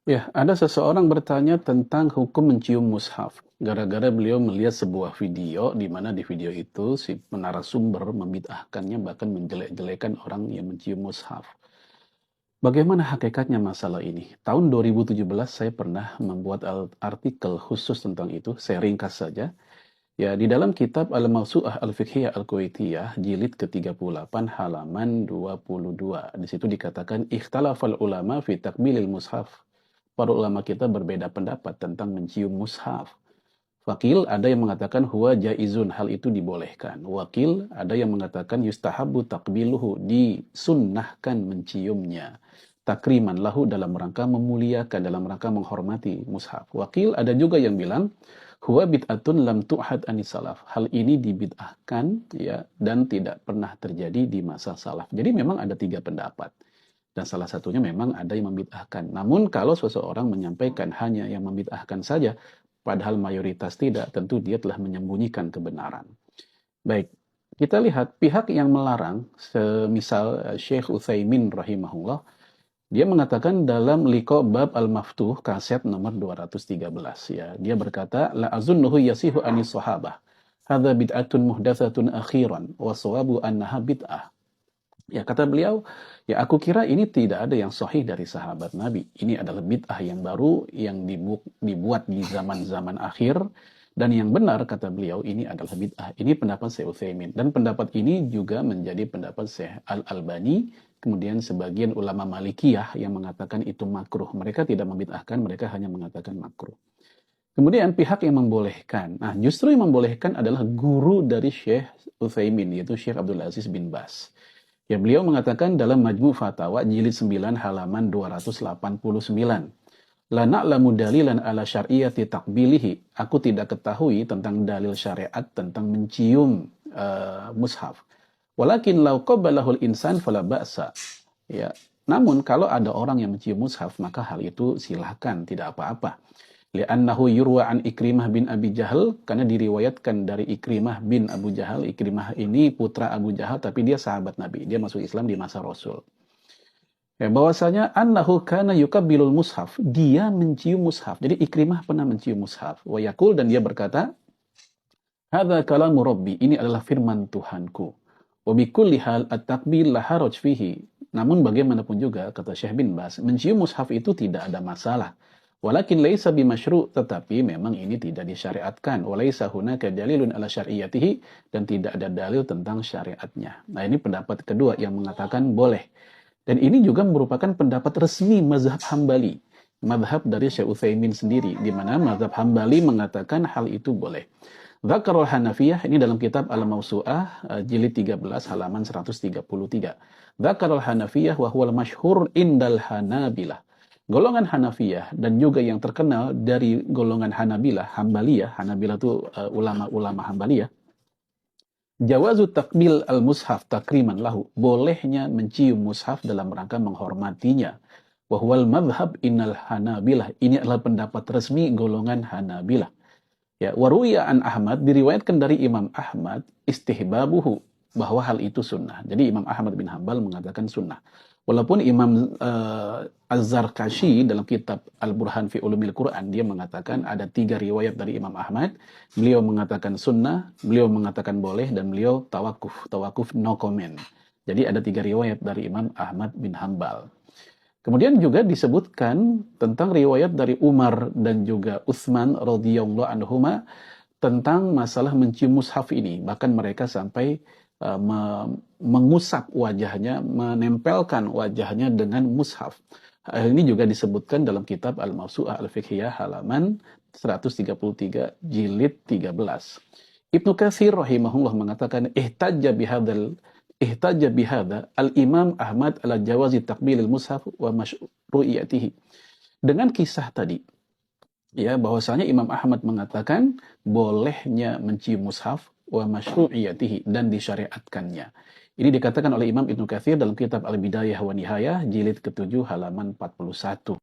Ya, ada seseorang bertanya tentang hukum mencium mushaf. Gara-gara beliau melihat sebuah video di mana di video itu si narasumber membid'ahkannya bahkan menjelek-jelekan orang yang mencium mushaf. Bagaimana hakikatnya masalah ini? Tahun 2017 saya pernah membuat artikel khusus tentang itu, saya ringkas saja. Ya, di dalam kitab Al-Mawsu'ah Al-Fiqhiyah Al-Kuwaitiyah jilid ke-38 halaman 22. Di situ dikatakan ikhtalafal ulama fi takbilil mushaf. Para ulama kita berbeda pendapat tentang mencium mushaf. Wakil ada yang mengatakan huwa jaizun, hal itu dibolehkan. Wakil ada yang mengatakan yustahabu takbiluhu, disunnahkan menciumnya. Takriman lahu, dalam rangka memuliakan, dalam rangka menghormati mushaf. Wakil ada juga yang bilang huwa bid'atun lam tu'had anis salaf. Hal ini dibid'ahkan ya dan tidak pernah terjadi di masa salaf. Jadi memang ada tiga pendapat. Dan salah satunya memang ada yang membid'ahkan. Namun kalau seseorang menyampaikan hanya yang membid'ahkan saja, padahal mayoritas tidak, tentu dia telah menyembunyikan kebenaran. Baik, kita lihat pihak yang melarang, semisal Syekh Utsaimin rahimahullah, dia mengatakan dalam Liqa Bab Al-Maftuh kaset nomor 213 ya. Dia berkata, la azunnuhu yasihu anis sahabah. Hadza bid'atun muhdatsatun akhiran wa shawabu annaha bid'ah. Ya, kata beliau, ya aku kira ini tidak ada yang sahih dari sahabat Nabi. Ini adalah bid'ah yang baru yang dibuat di zaman-zaman akhir. Dan yang benar, kata beliau, ini adalah bid'ah. Ini pendapat Syekh Utsaimin. Dan pendapat ini juga menjadi pendapat Syekh Al-Albani. Kemudian sebagian ulama Malikiyah yang mengatakan itu makruh. Mereka tidak membid'ahkan, mereka hanya mengatakan makruh. Kemudian pihak yang membolehkan. Nah, justru yang membolehkan adalah guru dari Syekh Utsaimin, yaitu Syekh Abdul Aziz bin Baz. Ya, beliau mengatakan dalam Majmu' Fatawa jilid 9 halaman 289. La na'lamu dalilan ala syar'iyyati takbilihi. Aku tidak ketahui tentang dalil syariat tentang mencium mushaf. Walakin law qabbalahul insan fala ba'sa. Ya, namun kalau ada orang yang mencium mushaf, maka hal itu silahkan, tidak apa-apa. Li'annahu yurwa an Ikrimah bin Abi Jahal, karena diriwayatkan dari Ikrimah bin Abu Jahal. Ikrimah ini putra Abu Jahal, tapi dia sahabat Nabi. Dia masuk Islam di masa Rasul. Ya, bahwasanya annahu kana yukabbilul mushaf, dia mencium mushaf. Jadi Ikrimah pernah mencium mushaf. Wa yaqul, dan dia berkata, hadza kalamu rabbi, ini adalah firman Tuhanku. Wa bikulli hal at-takbil la haraj fihi. Namun bagaimanapun juga, kata Syekh bin Baz, mencium mushaf itu tidak ada masalah. Walakin laisa bimasyru', tetapi memang ini tidak disyariatkan. Walaisa hunaka dalilun ala syar'iyyatihi, dan tidak ada dalil tentang syariatnya. Nah, ini pendapat kedua yang mengatakan boleh. Dan ini juga merupakan pendapat resmi mazhab Hambali. Mazhab dari Syekh Utsaimin sendiri, di mana mazhab Hambali mengatakan hal itu boleh. Dzakarul Hanafiyah, ini dalam kitab Al-Mawsu'ah jilid 13 halaman 133. Dzakarul Hanafiyah wa huwal masyhur indal Hanabilah. Golongan Hanafiyah dan juga yang terkenal dari golongan Hanabilah, Hambaliyah, Hanabilah itu ulama-ulama Hambaliyah. Jawazu takbil al-mushaf takriman lahu, bolehnya mencium mushaf dalam rangka menghormatinya. Wahwal madhab innal Hanabilah, ini adalah pendapat resmi golongan Hanabilah. Ya, waruya an Ahmad, diriwayatkan dari Imam Ahmad istihbabuhu, bahwa hal itu sunnah. Jadi Imam Ahmad bin Hambal mengatakan sunnah. Walaupun Imam Az-Zarkashi dalam kitab Al-Burhan fi Ulumil Quran, dia mengatakan ada 3 riwayat dari Imam Ahmad. Beliau mengatakan sunnah, beliau mengatakan boleh, dan beliau tawakuf. Tawakuf no comment. Jadi ada 3 riwayat dari Imam Ahmad bin Hambal. Kemudian juga disebutkan tentang riwayat dari Umar dan juga Utsman radhiyallahu anhuma tentang masalah mencium mushaf ini. Bahkan mereka sampai mengusap wajahnya, menempelkan wajahnya dengan mushaf. Hal ini juga disebutkan dalam kitab Al-Mawsu'ah Al-Fiqhiyah halaman 133 jilid 13. Ibnu Katsir rahimahullah mengatakan ihtajja bihadza al-Imam Ahmad ala jawazi takbilil mushaf wa masyru'iyatihi. Dengan kisah tadi, ya, bahwasanya Imam Ahmad mengatakan bolehnya mencium mushaf wa masyru'iyatihi, dan disyariatkannya. Ini dikatakan oleh Imam Ibnu Katsir dalam kitab Al-Bidayah wa Nihayah jilid ke-7 halaman 41.